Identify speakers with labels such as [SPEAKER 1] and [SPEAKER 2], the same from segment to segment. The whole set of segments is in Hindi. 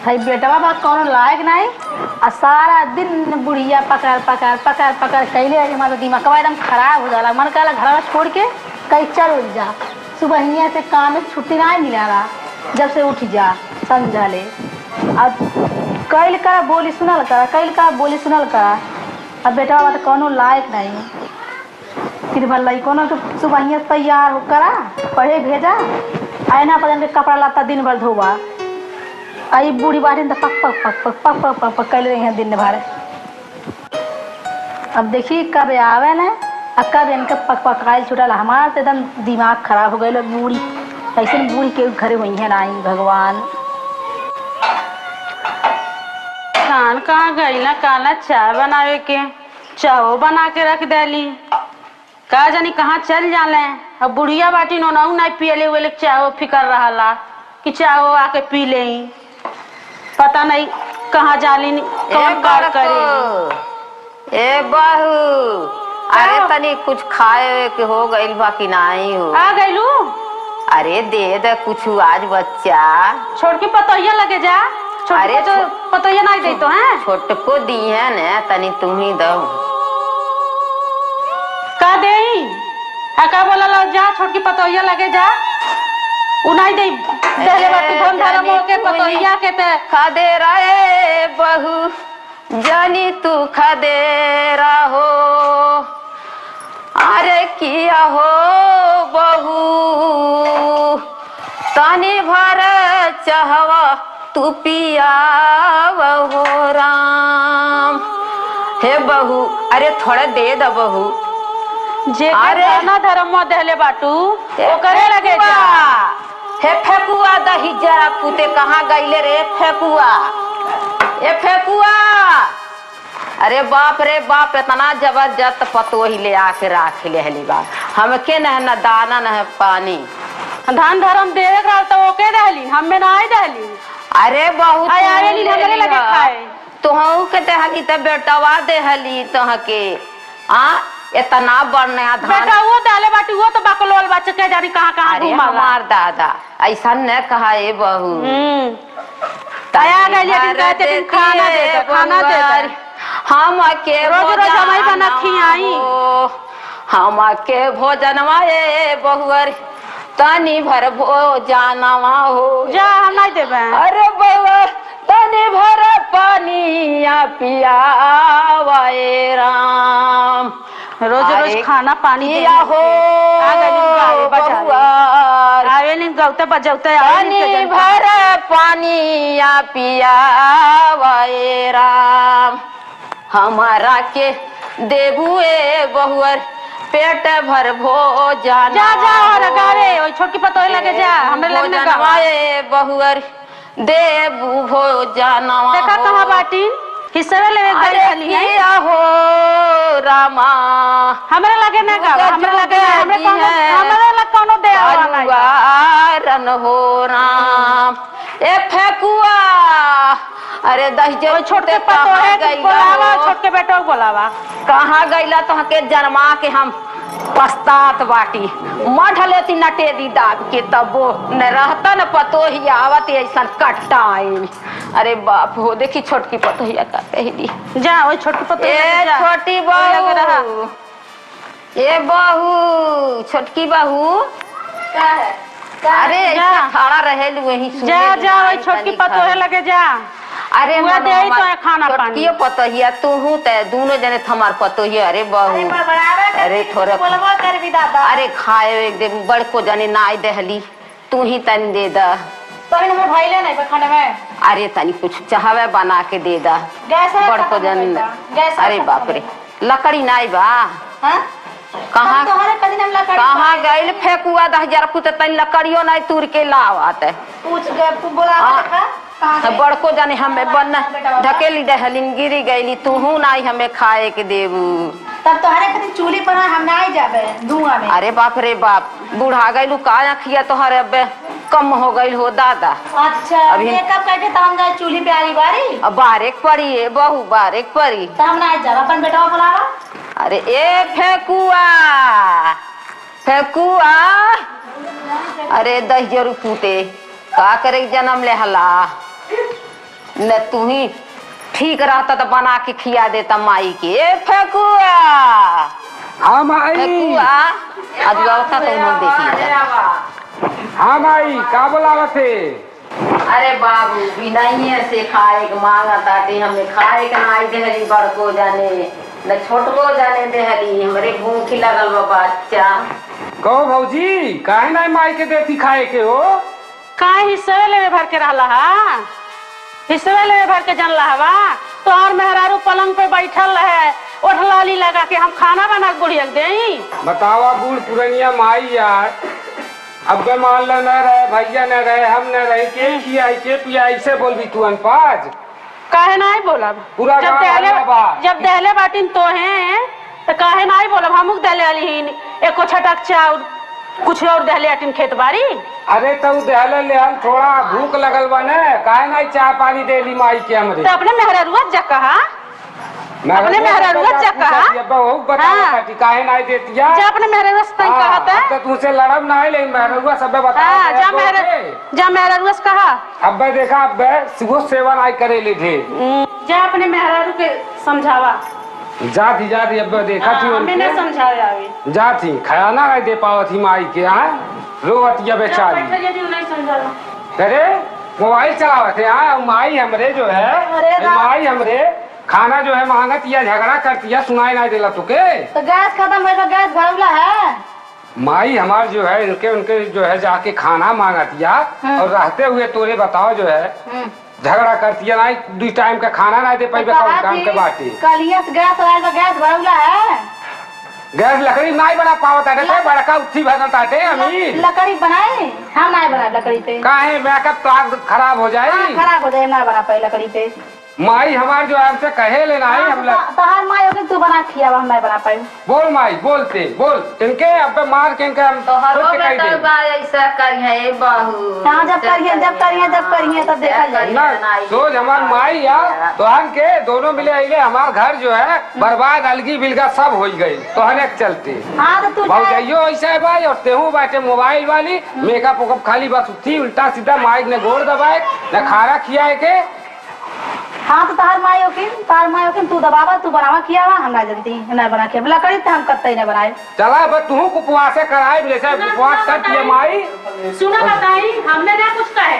[SPEAKER 1] भाई बेटवा बा कौन लायक नहीं। आ सारा दिन बुढ़िया पकड़ पकड़ पकड़ पकड़ कैले हमारा दिमागवा एकदम खराब हो जाला। मन कहला घर छोड़ के कहीं चल उठ जा। सुबह हियाँ से काम में छुट्टी नहीं मिला रहा। जब से उठ जा समझा ले। अब कैल करा बोली सुनल करा, कैल करा बोली सुनल करा। अब बेटवा बा तो कौनो लायक नहीं। फिर भल लइकों तो सुबह हियाँ तैयार हो करा पढ़े भेजा। आईना पहन के कपड़ा लाता दिन भर धोवा। आई बूढ़ी बाटी तो पक पक पक पक पक पक पक पक कर रही हैं दिन भर। अब देखिए कब आवे न और कब इनका पक पकाई छुटल। हमारा तो एकदम दिमाग खराब हो गए। बूढ़ी ऐसे बूढ़ी के घरे हुई है ना भगवान।
[SPEAKER 2] खान कहाँ गई ना काला चाय बनावे के चाहो बना के रख देली। का जानी कहाँ चल जाले। अब बुढ़िया बाटी नोनाऊ नहीं पियले हुए चाहो फिकर रहा कि चाहो आके पी ले। पता नहीं कहाँ जाली कौन कार करे।
[SPEAKER 3] ए बहू अरे तनी कुछ खाए के हो गइल बाकी नहीं हो।
[SPEAKER 2] आ गइलू।
[SPEAKER 3] अरे दे दे कुछ आज बच्चा।
[SPEAKER 2] छोड़ के पतोहिया लगे जा। अरे पतोहिया नहीं दे तो हैं।
[SPEAKER 3] छोटको दी है न तनी तुम ही दो।
[SPEAKER 2] का दे का बोला लो जा छोटकी पतोहिया लगे जा। उनाई दे देले बाटी धन धर्म के पतोहिया के ते
[SPEAKER 3] खा दे रहे बहू जानी तू खा दे रहो। अरे किया हो बहू तानी भर चाहवा तू पिया हो राम। हे बहू अरे थोड़ा दे द बहू।
[SPEAKER 2] जे ना धर्म देले बाटू वो करे लगे जा।
[SPEAKER 3] हे फेकुआ दही जरा पुते कहाँ गईले रे फेकुआ। ए फेकुआ अरे बाप रे बाप इतना जबरदस्त पतोही ले आके राख ले हली बात। हमके न दाना न पानी।
[SPEAKER 2] धान धर्म देवे का तो ओके दहली हमें ना आई दहली।
[SPEAKER 3] अरे बहुत
[SPEAKER 2] आवेली हमरे लगे खाए
[SPEAKER 3] तुहू के दहली त बेटवा देहली तहके आ इतना बढ़िया धान।
[SPEAKER 2] बेटा वो दाले बाटी वो तो बकलोल बच्चे के जानी कहाँ घुमा।
[SPEAKER 3] हमार दादा ऐसा न कहा ए बहू।
[SPEAKER 2] आया गइले दिन कहते दिन खाना दे खाना दे।
[SPEAKER 3] हम के
[SPEAKER 2] रोज रोज हमारी बना खियाई।
[SPEAKER 3] हम के भोजनवा ए बहुअर तनी भर भोजनवा हो
[SPEAKER 2] जा हम नहीं देबे।
[SPEAKER 3] अरे बहुअर तनी भर पानी पियावा ए राम।
[SPEAKER 2] रोज रोज खाना पानी
[SPEAKER 3] दिया हो
[SPEAKER 2] आवेली गौते बजौते
[SPEAKER 3] पानी भर पानी पियावा ए राम। हमारा के देबुए बहुअर पेट भर भोजन।
[SPEAKER 2] जा जा और गारे ओई छोटकी पतोही लगे जा हमरे लगने
[SPEAKER 3] गवाए बहुअर देबु भोजन।
[SPEAKER 2] देखा कहाँ बाटी हिस्से ले गई है
[SPEAKER 3] हो रामा।
[SPEAKER 2] हमरे लगे ना गावा हमरे लगे हमरे लग कोनो दे
[SPEAKER 3] रन हो राम। ए फेकुआ अरे दही जे
[SPEAKER 2] छोटे पतोहे बोलावा छोटके बेटो बोलावा।
[SPEAKER 3] कहाँ गईला तो के जन्मा के हम पछतात बाटी मठ लेती नटे दी दाब के तबो न रहता न पतोही आवत ऐसा कटाई। अरे बाप हो देखी छोटकी पतोहिया का कहली
[SPEAKER 2] जा ओए छोटकी पतोहिया
[SPEAKER 3] छोटी बहू। ए बहू छोटकी बहू का है? अरे ऐसा खड़ा रहे वही
[SPEAKER 2] जा जा ओए छोटकी पतोहे लगे जा।
[SPEAKER 3] अरे
[SPEAKER 2] वो दे तो खाना पानी
[SPEAKER 3] ये पतोहिया तू हूँ ते दोनों जने थमार पतोहिया। अरे बहू अरे थोड़ा
[SPEAKER 1] कर भी दादा।
[SPEAKER 3] अरे खाए एकदम बड़को जने ना देहली तू ही तन दे दा।
[SPEAKER 1] भइले नहीं खाने में।
[SPEAKER 3] अरे तनी कुछ चाहवे बना के दे दा बड़को जन। अरे बाप रे लकड़ी नाई बा। कहाँ कहाँ गइल फेकुआ 10,000 पुत तनी लकड़ियों नहीं तूर के लावत।
[SPEAKER 1] पूछ गए बोला
[SPEAKER 3] बड़को जाने हमें बन ढकेली दहलिन गिरी गईली तू हूँ नहीं हमें खाए के देबू।
[SPEAKER 1] तब तोहरे खातिर चूल्ही पर हम नहीं जाबे धुआं में।
[SPEAKER 3] अरे बाप रे बाप बुढ़ा गईलू का अखिया तोहरे अब कम हो गई हो दादा।
[SPEAKER 1] अच्छा अभी मेकअप करके तो हम जाए चूल्ही पे आरी बारी।
[SPEAKER 3] अब बारेक पड़ी है बहू बारेक पड़ी
[SPEAKER 1] तो हम नहीं जाब अपन बेटा बुलावा।
[SPEAKER 3] अरे ए फेकुआ फेकुआ अरे 10,000 पूते का करे जन्म ले हला न तू ही ठीक रहता तो बना के खिया देता माई के। ए फेकुआ
[SPEAKER 4] हाँ माई।
[SPEAKER 3] फेकुआ अजुआ था तो उन्होंने देखी।
[SPEAKER 4] हाँ माई का बोलावत थे?
[SPEAKER 3] अरे बाबू बिनाइए से खाए के मांगा ताटे हमें खाए के नाई देहली बड़को जाने न छोटको जाने देहली हमरे भूख लगल बा बच्चा।
[SPEAKER 4] कहो भौजी काहे ना माई के देती खाए के हो?
[SPEAKER 2] काहे हिस्से ले भर के रहला हा? हिस्से ले भर के जानला हवा तो और मेहरारू पलंग पे बैठल है ओढ़लाली लगा के हम खाना बना के बुढ़िया देई।
[SPEAKER 4] बतावा बूढ़ पुरनिया माई यार अब मान लो न रहे भैया न रहे हम न रहे के खियाई के पियाई से बोल भी तू अनपाज
[SPEAKER 2] काहे नहीं बोलब?
[SPEAKER 4] पूरा
[SPEAKER 2] जब दहले बाटिन तो हैं तो काहे नहीं बोलब? हमू दहले वाली एको छटक चाउर कुछ और दहले आटिन खेत बाड़ी।
[SPEAKER 4] अरे तो दहले ले हम थोड़ा भूख लगल बा न काहे नहीं चाय पानी देली माई के हमरे।
[SPEAKER 2] तो अपने मेहरारुआ जा कहा अपने मेहरारुआ जा कहा
[SPEAKER 4] बहुत बता काहे नहीं देतिया
[SPEAKER 2] जा अपने मेहरारुआ से तंग कहता है।
[SPEAKER 4] तो तुझसे लड़ब नहीं लेकिन मेहरारुआ सब बता
[SPEAKER 2] जा मेहरारुआ से कहा।
[SPEAKER 4] अब देखा अब सुबह सेवा नहीं करे ले थे
[SPEAKER 2] जा अपने मेहरारू के समझावा।
[SPEAKER 4] जाती अब देखा थी
[SPEAKER 2] मैंने समझाया अभी
[SPEAKER 4] जाती खाना नहीं दे पावा थी माई के। हाँ रोवतिया बेचारी
[SPEAKER 2] नहीं समझाला।
[SPEAKER 4] अरे मोबाइल चलावत है। हाँ माई हमरे जो है माई हमरे खाना जो है मांगत या झगड़ा करती है सुनाई नहीं देला तुके।
[SPEAKER 1] तो गैस खत्म है तो गैस भरवला है।
[SPEAKER 4] माई हमार जो है उनके जो है जाके खाना मांगत या और रहते हुए तोरे बताओ जो है झगड़ा करती है नहीं दो टाइम का खाना नहीं दे पाई काम के बाटी।
[SPEAKER 1] कलिया से गैस आयल तो गैस भरवला है।
[SPEAKER 4] गैस लकड़ी नहीं बना पावत है तो बड़का उठी भगत आटे अमीर
[SPEAKER 1] लकड़ी बनाए हम नहीं बनाए लकड़ी पे।
[SPEAKER 4] काहे मेकअप तो आग खराब हो जाए।
[SPEAKER 1] खराब हो जाए ना बना पाए लकड़ी पे।
[SPEAKER 4] माई हमार जो हमसे कहे लेना है हम लोग
[SPEAKER 1] तहार माई होगी तू बना खिया हम नहीं बना पाई।
[SPEAKER 4] बोल माई बोलते बोल इनके अब मार के इनके हम
[SPEAKER 3] तो ऐसा करिए बहू
[SPEAKER 1] हाँ जब करिए तब देखा जाए।
[SPEAKER 4] सोच हमार माई यार तो हम के दोनों मिले आइले हमार घर जो है बर्बाद अलगी बिलगा सब हो गई तो हनेक चलते।
[SPEAKER 1] हाँ तो तू
[SPEAKER 4] जाइयो ऐसा है भाई और तेहू बाटे मोबाइल वाली मेकअप वेकअप खाली बस उठी उल्टा सीधा माइक ने गोड़ दबाए न खाना खियाए के।
[SPEAKER 1] हाँ तो तार माई होकिन तू दबावा तू बनावा किया हुआ हम ना जल्दी नहीं बना के लकड़ी तो हम कत्ते नहीं बनाए।
[SPEAKER 4] चला बस तू उपवास कराए जैसे उपवास करती है माई।
[SPEAKER 2] सुना बताई हमने ना कुछ कहे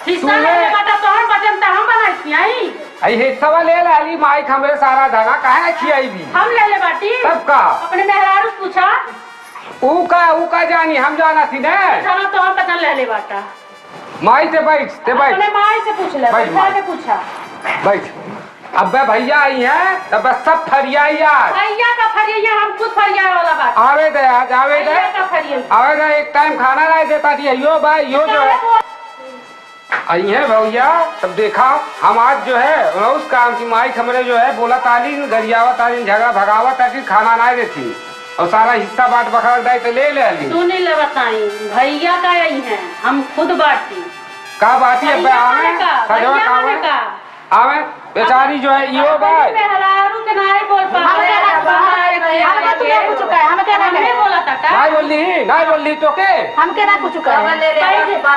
[SPEAKER 2] हिस्सा ले बता तो हम बचन त हम बनाई खियाई।
[SPEAKER 4] आई हिस्सा ले ली माई हमरे सारा धागा काहे खियाई भी
[SPEAKER 2] हम ले ले बाटी
[SPEAKER 4] सब का
[SPEAKER 2] अपने मेहरारू से पूछा
[SPEAKER 4] ऊ का जानी हम जाना थी ना
[SPEAKER 2] चलो तो हम बचन ले ले बाटा
[SPEAKER 4] माई ते बैठ
[SPEAKER 2] अपने माई से पूछ ले बैठा के पूछा
[SPEAKER 4] बैठ। अब भैया आई है तब सब फरिया यार
[SPEAKER 2] भैया का फरिया हम खुद फरिया वाला बात
[SPEAKER 4] आवे दे आज आवे दे आवे दे एक टाइम खाना नहीं देता थी यो भाई यो जो है आई है भैया तब देखा हम आज जो है उस काम की माई हमरे जो है बोला तालीन गरियावा तालीन झगड़ा भगावा ताकि खाना नहीं देती और सारा हिस्सा बाट बखर दे तो ले ली।
[SPEAKER 2] सुनी ले बताई भैया का यही है हम खुद बाटी
[SPEAKER 4] का बाती है आवे आवे बेचारी जो है यो भाई
[SPEAKER 2] मेहरारू के नहीं बोल पा हमें बोला था
[SPEAKER 4] नहीं बोली तो के
[SPEAKER 1] हम के ना कुछ करे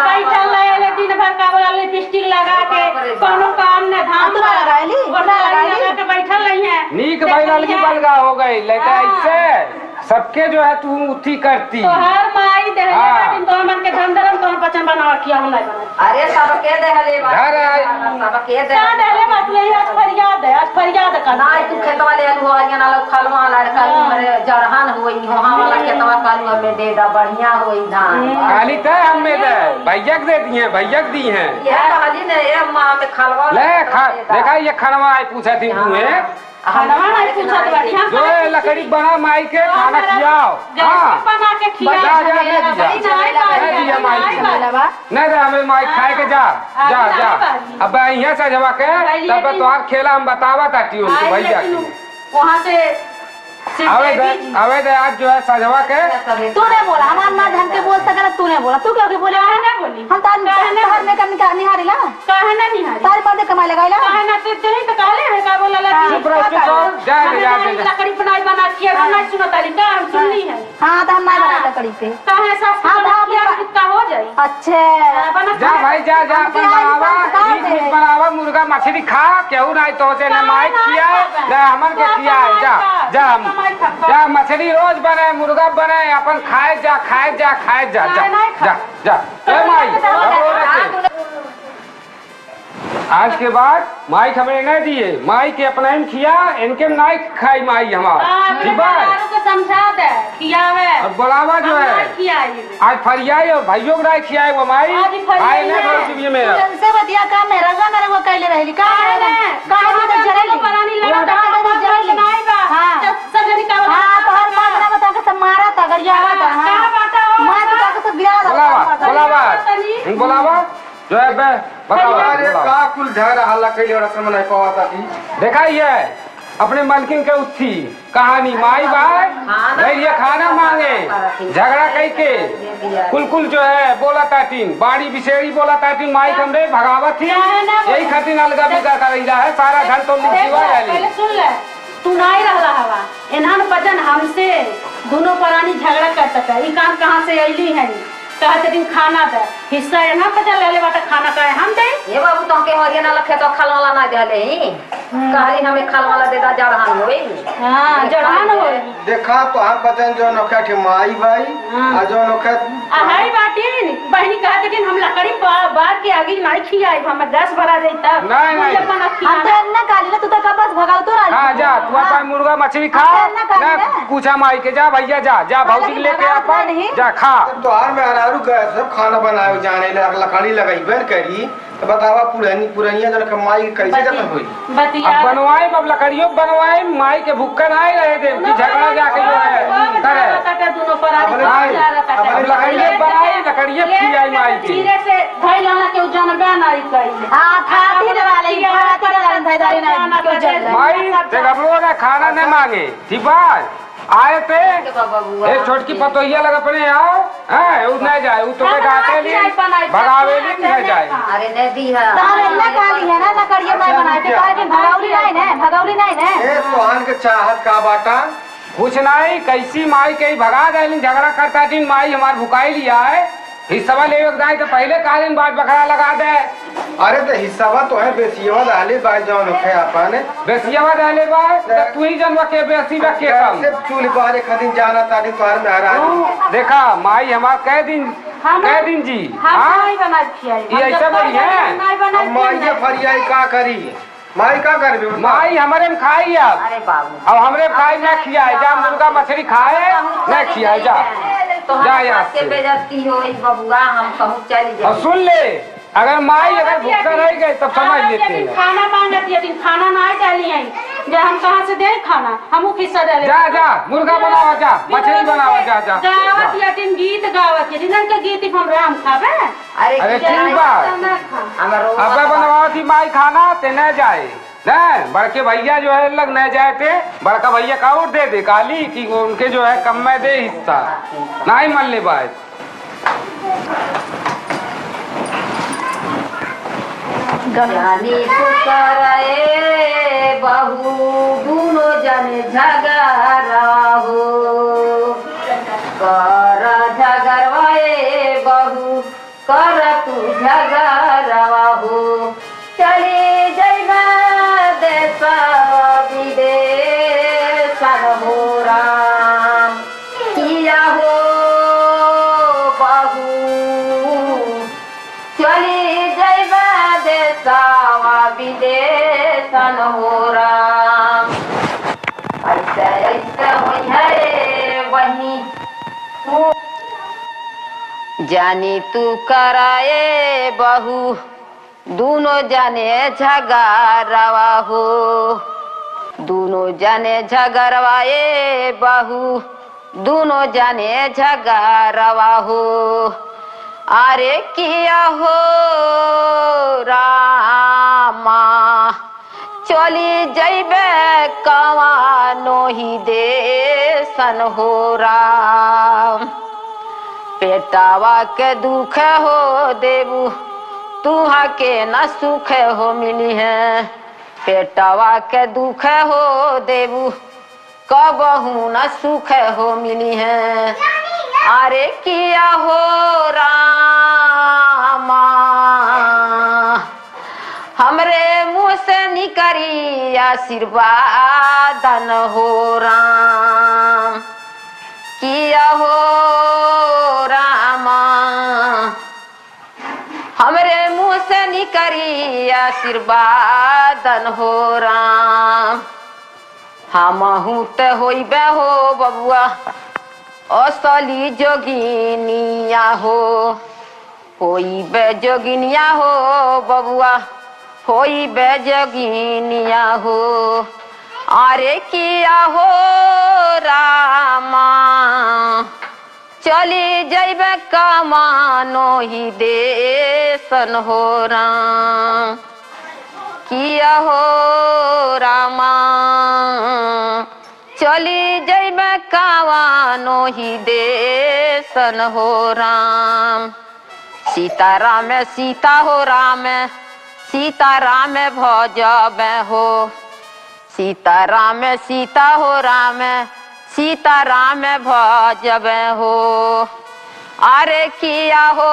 [SPEAKER 2] बैठल ले दिन भर का बोला लिपस्टिक लगा के कोनो काम न धाम
[SPEAKER 1] लगाईली
[SPEAKER 2] लगा के बैठल नहीं है
[SPEAKER 4] नीक बैल की बलगा हो गई लेकिन इससे सबके जो है तू उठी करती
[SPEAKER 2] तो हर माई देहले तो मन के धन धर्म तो पचन बनावा किया हम नहीं बना।
[SPEAKER 3] अरे सबके देहले सबके
[SPEAKER 2] देहले बात ले आज फरियाद कर
[SPEAKER 3] ना तू खेतवा ले आलू हरिया ना खलवा लड़का हमरे जरहन होई वहां वाला खेतवा कालू हमें दे दा बढ़िया होई धान
[SPEAKER 4] काली त हमें दे भैया दे दिए भैया दी हैं
[SPEAKER 3] ये कहली ने ए मां में खलवा
[SPEAKER 4] ले देखा ये खनवा आई पूछा थी तुम्हें
[SPEAKER 2] खाना नहीं पूछा तो बढ़िया
[SPEAKER 4] जो लकड़ी बना माई के खाना खिलाओ
[SPEAKER 2] हां बना के खिलाओ
[SPEAKER 4] नहीं रे हमें माई खाए के जा अब यहाँ से जवा के तब तोहार खेला हम बतावा ताकि उनको भैया
[SPEAKER 2] वहाँ से
[SPEAKER 4] आवे दे आज जो है सजवा के
[SPEAKER 1] तूने बोला हमार माँ हमके बोल सके तूने बोला तू क्यों बोले
[SPEAKER 2] बोली
[SPEAKER 1] हम तार में कम निहारी ला
[SPEAKER 2] काहे ना निहारी
[SPEAKER 1] तार मर्दे कमाई लगाईला
[SPEAKER 2] काहे ना ते तो कहले है का बोला ला
[SPEAKER 4] चुप जा चुप हो जा जा
[SPEAKER 2] लकड़ी बनाई बना के नहीं सुनत आली का हम सुनली है।
[SPEAKER 1] हाँ तो हम नहीं बना लकड़ी पे।
[SPEAKER 2] काहे सास कितना हो जाई।
[SPEAKER 1] अच्छे
[SPEAKER 4] जा भाई जा जा अपन बनावा मुर्गा मछली खा केहू नहीं तो से न माई खिया न हमन के खिया जा जा मछली रोज बने मुर्गा बने अपन खाए जा जा जा जा ए माई आज के बाद माई हमें नहीं दिए माई के अपना ही खिया इनके नहीं खाई माई हमारा ठीक है
[SPEAKER 2] को समझा दे खियावे
[SPEAKER 4] और बुलावा जो है आज फरियाई और भाइयों को नहीं खियाए वो माई आए ना भरोसे में
[SPEAKER 1] से बतिया का मेरा मेरे को कहले रहली का तो जरेली
[SPEAKER 2] परानी लगा
[SPEAKER 1] जरेली हां
[SPEAKER 2] सब जनी का
[SPEAKER 1] हां तो हर बात ना बता के सब मारा था गरियावा था हां
[SPEAKER 2] का बात हो
[SPEAKER 1] मां तो का सब गिरा
[SPEAKER 4] बुलावा जो है बे बताओ
[SPEAKER 5] अरे का कुल झगड़ा हल्ला कैले और असर में नहीं पवाता थी।
[SPEAKER 4] देखा ये अपने मालकिन के उत्थी कहानी माई बाय गई ये खाना मांगे झगड़ा कई के कुल जो है बोला ताटीन बाड़ी बिसेड़ी बोला ताटीन माई कमरे भगावत थी यही खातिर अलगा बिगा कर रही है सारा घर तो लिखवा
[SPEAKER 2] पहले सुन ले तू नहीं रहला हवा इन्हन बजन हमसे दोनों परानी झगड़ा करता था ई कहां से आईली है कहते दिन खाना दे हिस्सा यहाँ बचा ले बाटा खाना का हम दे
[SPEAKER 3] ये बाबू तो के हरिया ना लखे तो खाल वाला ना दे ले कहली हमें खाल वाला दे दा जड़हान होई
[SPEAKER 2] हां जड़हान होई
[SPEAKER 5] देखा तो हम बतन जो नोखा के माई भाई आ जो नोखा
[SPEAKER 2] हाई बाटीन बहनी कहते दिन हम लकड़ी बात के आगे नहीं खियाई हम 10 बरा देता
[SPEAKER 4] नहीं
[SPEAKER 1] हम तो ना काली ना तू तो कपास भगाओ तो
[SPEAKER 4] हां जा तू अपन मुर्गा मछली खा ना पूछा माई के जा भैया जा भौजी लेके अपन जा खा
[SPEAKER 5] तो हार में अनारू गए सब खाना बनाए जाने लकड़ी लगाई करी तो बतावा पुरानिया जन कमाई कैसे जन होई
[SPEAKER 4] अब बनवाए अब लकड़ियों बनवाए माई के भूखा नहीं रहे थे कि झगड़ा जाके जो है करे
[SPEAKER 2] दोनों पर
[SPEAKER 4] अब लकड़ियां बनाई लकड़ियां खियाई माई की
[SPEAKER 2] धीरे से धई लाना के जानबे नहीं कई
[SPEAKER 1] हां खाती वाले धैदारी ना क्यों जल
[SPEAKER 4] माई से गबरो ने खाना नहीं मांगे ठीक बात आए थे एक छोटकी पतोहिया लगा अपने आओ हैं उ नहीं जाए उ तो के डाटे ली भगावे ली नहीं जाए
[SPEAKER 3] अरे ने दी है
[SPEAKER 1] तारे ना काली है ना लकड़ियां मैं बनाई थी काहे दिन भगाउली नहीं ने
[SPEAKER 5] ए तोहन के चाहत का बाटा
[SPEAKER 4] कुछ नहीं कैसी माई के भगा देली झगड़ा करता थी माई हमार भुकाई लिया है हिस्सा ले जाए तो पहले कालीन बात बकरा लगा दे
[SPEAKER 5] अरे तो हिस्सा तो है बेसिया डाले बाय जौन है अपन
[SPEAKER 4] बेसिया डाले बाय तो तू ही जनवा के बेसी बा के कम
[SPEAKER 5] सिर्फ चूल बाहर खदिन जाना तारी तोहर में हरानी
[SPEAKER 4] देखा माई हमार कह दिन जी
[SPEAKER 2] हां नहीं बना खियाई
[SPEAKER 4] ये ऐसा बोली है
[SPEAKER 5] माई फरियाई का करी माई का करबे
[SPEAKER 4] माई हमारे में खाई
[SPEAKER 3] अरे बाबू
[SPEAKER 4] अब हमरे खाई ना खियाए जा मुर्गा मछली खाए ना खियाए जा जा यहाँ से
[SPEAKER 3] बेइज्जती होई बबुआ हम कहूं चल
[SPEAKER 4] और
[SPEAKER 3] जाए
[SPEAKER 4] सुन ले अगर माई अगर भूखा रह गए तब समझ लेते हैं
[SPEAKER 2] खाना मांगती है खाना नहीं डाली है जे हम कहां से दे खाना हमू हिस्सा दे
[SPEAKER 4] जा मुर्गा बनावा जा मछली बनावा जा
[SPEAKER 2] गावत या दिन गीत गावत है जिनन के गीत हम राम खावे
[SPEAKER 4] अरे ठीक बा अब बनवा थी माई खाना ते न जाए न बड़के भैया जो है लग न जाए थे बड़का भैया का और दे काली कि उनके जो है कम में दे हिस्सा नहीं मन ले बात
[SPEAKER 3] जानी पुकारे बहू दुनो जने झगड़ा हो कर झगड़वाए बहू कर तू झगड़वा हो चली जइबा देश विदेश हो राम किया हो बहू चली जइबा देशवा विदेशन हो राम ऐसे ऐसे होई है वही जानी तू कराए बहू दोनों जाने झगड़वा हो दोनों जाने झगड़वाए बहू दोनों जाने झगड़वा हो अरे किया हो रामा चली जइबे कवानो ही देशन हो राम पेटावा के दुख हो देबू तुहा के न सुख हो मिली है पेटवा के दुख हो देबू कबहू न सुख हो मिली है। अरे किया हो रामा हमरे मुँह से निकरी आशीर्वाद न हो राम। किया हो रामा हमरे मुँह से निकरी आशीर्वाद न हो राम। हमहू ते होइबे हो बबुआ असली जोगिनिया हो। होइबे जोगिनिया हो बबुआ होइबे जोगिनिया हो। अरे किया हो रामा चली जइबे कमानो ही देसन हो राम। किया हो रामा चली जइबे कमानो ही देसन हो राम। सीताराम सीता हो राम सीताराम भजबे हो। सीताराम सीता हो राम सीताराम भजबे हो। अरे किया हो